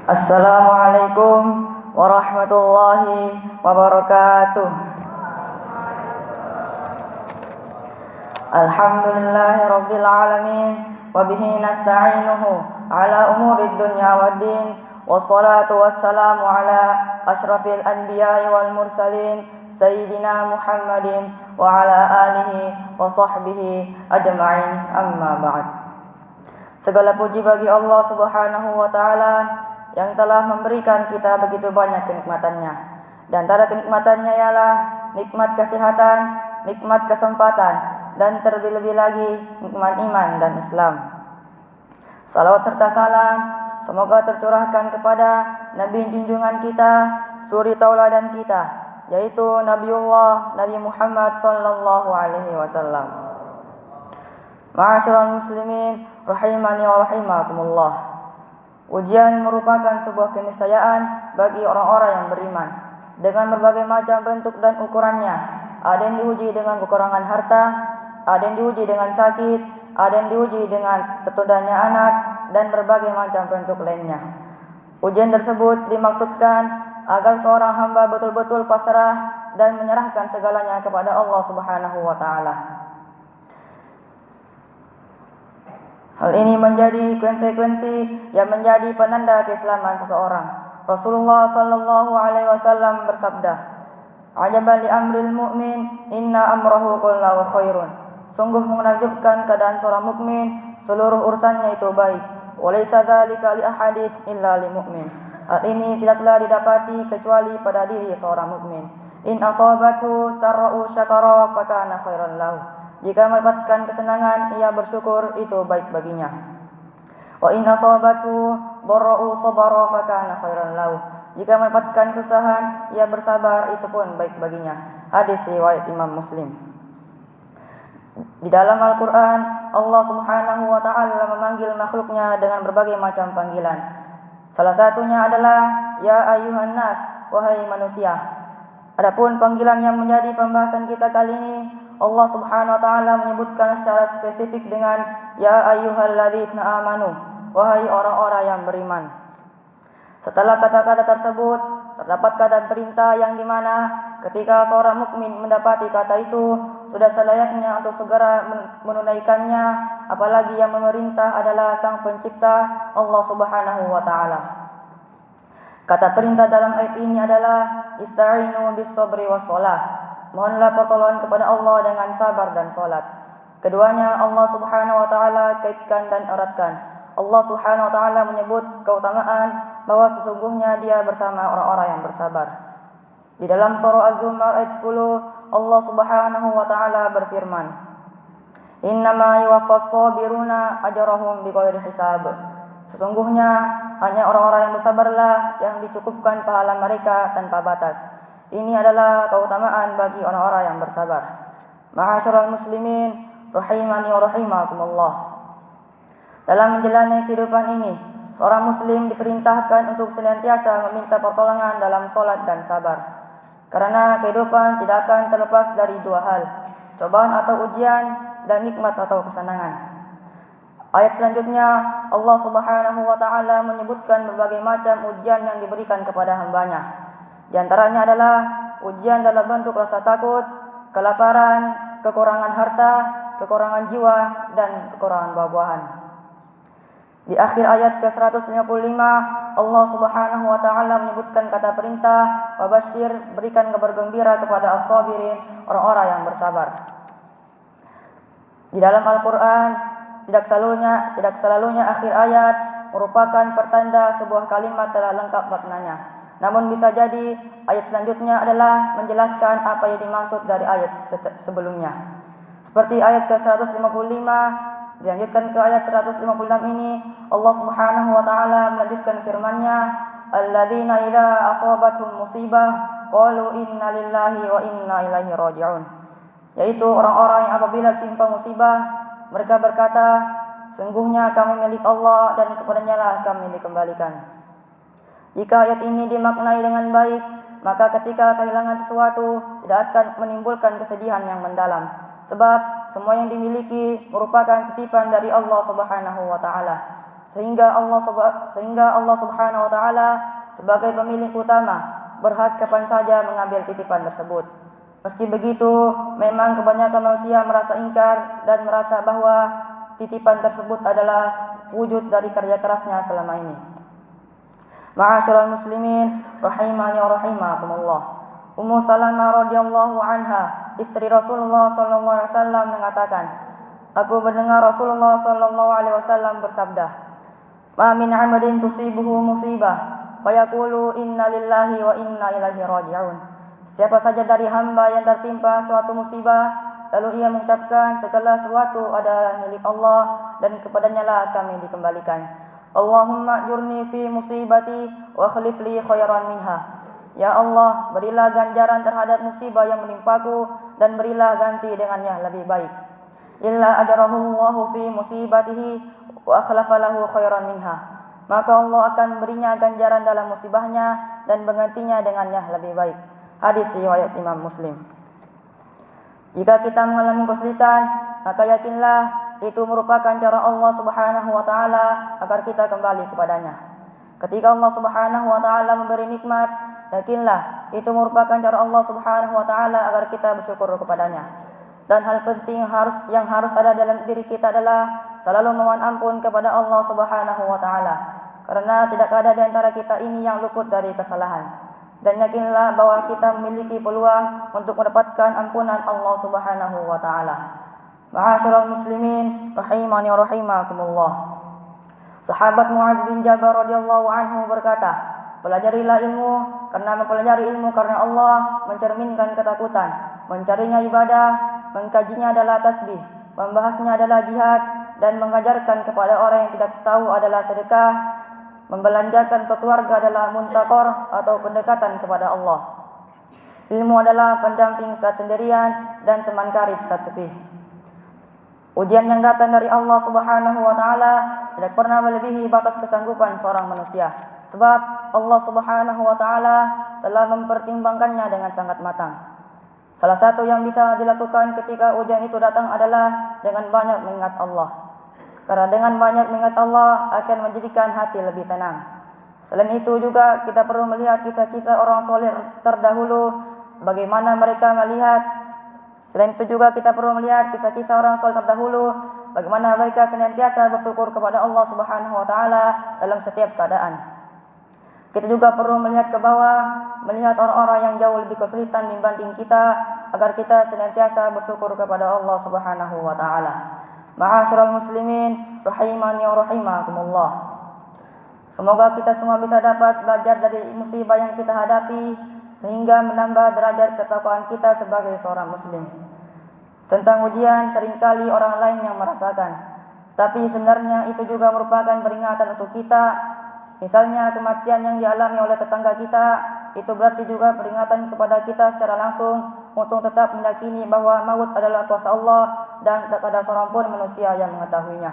Assalamualaikum warahmatullahi wabarakatuh. Alhamdulillahi rabbil alamin wa bihi nasta'inuhu ala umurid dunya waddin, wassalatu wassalamu ala asyrafil anbiya'i wal mursalin sayyidina Muhammadin wa ala alihi wa sahbihi ajma'in, amma ba'd. Segala puji bagi Allah Subhanahu wa taala yang telah memberikan kita begitu banyak kenikmatannya. Dan antara kenikmatannya ialah nikmat kesehatan, nikmat kesempatan, dan terlebih-lebih lagi nikmat iman dan Islam. Salawat serta salam semoga tercurahkan kepada Nabi junjungan kita, suri tauladan kita, yaitu Nabiullah Nabi Muhammad sallallahu alaihi wasallam. Ma'asyiral muslimin rahimani wa rahimakumullah. Ujian merupakan sebuah keniscayaan bagi orang-orang yang beriman dengan berbagai macam bentuk dan ukurannya. Ada yang diuji dengan kekurangan harta, ada yang diuji dengan sakit, ada yang diuji dengan tertundanya anak, dan berbagai macam bentuk lainnya. Ujian tersebut dimaksudkan agar seorang hamba betul-betul pasrah dan menyerahkan segalanya kepada Allah Subhanahu wa taala. Hal ini menjadi konsekuensi yang menjadi penanda keislaman seseorang. Rasulullah sallallahu alaihi wasallam bersabda, "Ajaban li amril mu'min, inna amrahu kullahu khairun." Sungguh menakjubkan keadaan seorang mukmin, seluruh urusannya itu baik. Walaysa dzalika li ahadin illa lil mu'min. Hal ini tidaklah didapati kecuali pada diri seorang mukmin. In asabathu sarra'u syakara fakana khairan lahu. Jika mendapatkan kesenangan, ia bersyukur, itu baik baginya. Wa in asabathu dharra'u sabara fakana khairan lahu. Jika mendapatkan kesusahan, ia bersabar, itu pun baik baginya. Hadis riwayat Imam Muslim. Di dalam Al-Quran, Allah Subhanahu wa ta'ala memanggil makhluknya dengan berbagai macam panggilan. Salah satunya adalah ya ayyuhan nas, wahai manusia. Adapun panggilan yang menjadi pembahasan kita kali ini, Allah Subhanahu wa taala menyebutkan secara spesifik dengan ya ayyuhalladzina amanu, wahai orang-orang yang beriman. Setelah kata-kata tersebut, terdapat kata perintah yang dimana ketika seorang mukmin mendapati kata itu, sudah selayaknya untuk segera menunaikannya, apalagi yang memerintah adalah Sang Pencipta, Allah Subhanahu wa taala. Kata perintah dalam ayat ini adalah ista'inu bis sabri was shalah. Mohonlah pertolongan kepada Allah dengan sabar dan salat. Keduanya Allah Subhanahu wa taala kaitkan dan eratkan. Allah Subhanahu wa taala menyebut keutamaan bahwa sesungguhnya Dia bersama orang-orang yang bersabar. Di dalam surah Az-Zumar ayat 10, Allah Subhanahu wa taala berfirman, "Innama yuwaffas sabiruna ajrahum bighairi hisab." Sesungguhnya hanya orang-orang yang bersabarlah yang dicukupkan pahala mereka tanpa batas. Ini adalah keutamaan bagi orang-orang yang bersabar. Ma'asyiral muslimin rahimani wa rahimakumullah. Dalam menjalani kehidupan ini, seorang muslim diperintahkan untuk senantiasa meminta pertolongan dalam salat dan sabar. Karena kehidupan tidak akan terlepas dari dua hal, cobaan atau ujian dan nikmat atau kesenangan. Ayat selanjutnya Allah Subhanahu wa taala menyebutkan berbagai macam ujian yang diberikan kepada hambanya. Di antaranya adalah ujian dalam bentuk rasa takut, kelaparan, kekurangan harta, kekurangan jiwa, dan kekurangan buah-buahan. Di akhir ayat ke-155, Allah Subhanahu wa taala menyebutkan kata perintah, "Wabasyir," berikan kabar gembira kepada as-sabirin, orang-orang yang bersabar. Di dalam Al-Qur'an, tidak selalunya akhir ayat merupakan pertanda sebuah kalimat telah lengkap maknanya. Namun bisa jadi ayat selanjutnya adalah menjelaskan apa yang dimaksud dari ayat sebelumnya. Seperti ayat ke-155 dilanjutkan ke ayat 156 ini, Allah Subhanahu wa taala melanjutkan firman-Nya, "Alladzina idza asabatuhum musibah qalu inna lillahi wa inna ilaihi raji'un." Yaitu orang-orang yang apabila ditimpa musibah, mereka berkata, "Sungguhnya kami milik Allah dan kepadanya lah kami dikembalikan." Jika ayat ini dimaknai dengan baik, maka ketika kehilangan sesuatu tidak akan menimbulkan kesedihan yang mendalam. Sebab semua yang dimiliki merupakan titipan dari Allah Subhanahu wa taala. sehingga Allah Subhanahu wa taala sebagai pemilik utama berhak kapan saja mengambil titipan tersebut. Meski begitu, memang kebanyakan manusia merasa ingkar dan merasa bahwa titipan tersebut adalah wujud dari kerja kerasnya selama ini. Ma'asyiral muslimin rahimani wa rahimakumullah. Ummu Salamah radhiyallahu anha, istri Rasulullah sallallahu alaihi wasallam mengatakan, aku mendengar Rasulullah sallallahu alaihi wasallam bersabda, "Ma min 'abdin tusibuhu musibah fayaqulu inna lillahi wa inna ilaihi raji'un." Siapa saja dari hamba yang tertimpa suatu musibah lalu ia mengucapkan segala sesuatu adalah milik Allah dan kepadanya lah kami dikembalikan. Allahumma ajurni fi musibati wa akhlif li khairan minha. Ya Allah, berilah ganjaran terhadap musibah yang menimpaku dan berilah ganti dengannya lebih baik. Illa ajrahullahu fi musibatihi wa akhlafa lahu khairan minha. Maka Allah akan berinya ganjaran dalam musibahnya dan menggantinya dengannya lebih baik. Hadis riwayat Imam Muslim. Jika kita mengalami kesulitan, maka yakinlah itu merupakan cara Allah Subhanahu wa taala agar kita kembali kepadanya. Ketika Allah Subhanahu wa taala memberi nikmat, yakinlah itu merupakan cara Allah Subhanahu wa taala agar kita bersyukur kepadanya. Dan hal penting yang harus ada dalam diri kita adalah selalu memohon ampun kepada Allah Subhanahu wa taala. Karena tidak ada di antara kita ini yang luput dari kesalahan. Dan yakinlah bahwa kita memiliki peluang untuk mendapatkan ampunan Allah Subhanahu wa taala. Ma'asyiral muslimin rahimani wa rahimakumullah. Sahabat Muaz bin Jabal radhiyallahu anhu berkata, pelajarilah ilmu karena mempelajari ilmu karena Allah mencerminkan ketakutan, mencarinya ibadah, mengkajinya adalah tasbih, membahasnya adalah jihad dan mengajarkan kepada orang yang tidak tahu adalah sedekah. Membelanjakan untuk keluarga adalah muntakor atau pendekatan kepada Allah. Ilmu adalah pendamping saat sendirian dan teman karib saat sepi. Ujian yang datang dari Allah Subhanahu wa taala tidak pernah melebihi batas kesanggupan seorang manusia. Sebab Allah Subhanahu wa taala telah mempertimbangkannya dengan sangat matang. Salah satu yang bisa dilakukan ketika ujian itu datang adalah dengan banyak mengingat Allah. Karena dengan banyak mengingat Allah akan menjadikan hati lebih tenang. Selain itu juga kita perlu melihat kisah-kisah orang soleh terdahulu, bagaimana mereka melihat. Selain itu juga kita perlu melihat kisah-kisah orang soleh terdahulu, bagaimana mereka senantiasa bersyukur kepada Allah Subhanahu wa taala dalam setiap keadaan. Kita juga perlu melihat ke bawah, melihat orang-orang yang jauh lebih kesulitan dibanding kita, agar kita senantiasa bersyukur kepada Allah Subhanahu wa taala. Ma'asyiral muslimin rahimani wa rahimakumullah. Semoga kita semua bisa dapat belajar dari musibah yang kita hadapi sehingga menambah derajat ketakwaan kita sebagai seorang muslim. Tentang ujian seringkali orang lain yang merasakan, tapi sebenarnya itu juga merupakan peringatan untuk kita. Misalnya kematian yang dialami oleh tetangga kita, itu berarti juga peringatan kepada kita secara langsung untuk tetap meyakini bahwa maut adalah kuasa Allah dan tak ada seorang pun manusia yang mengetahuinya.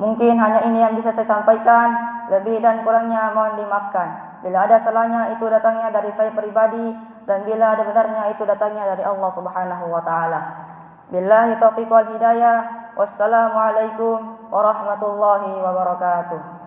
Mungkin hanya ini yang bisa saya sampaikan, lebih dan kurangnya mohon dimaafkan. Bila ada salahnya itu datangnya dari saya pribadi, dan bila ada benarnya itu datangnya dari Allah Subhanahu wa taala. Billahi taufiq wal hidayah. Wassalamualaikum warahmatullahi wabarakatuh.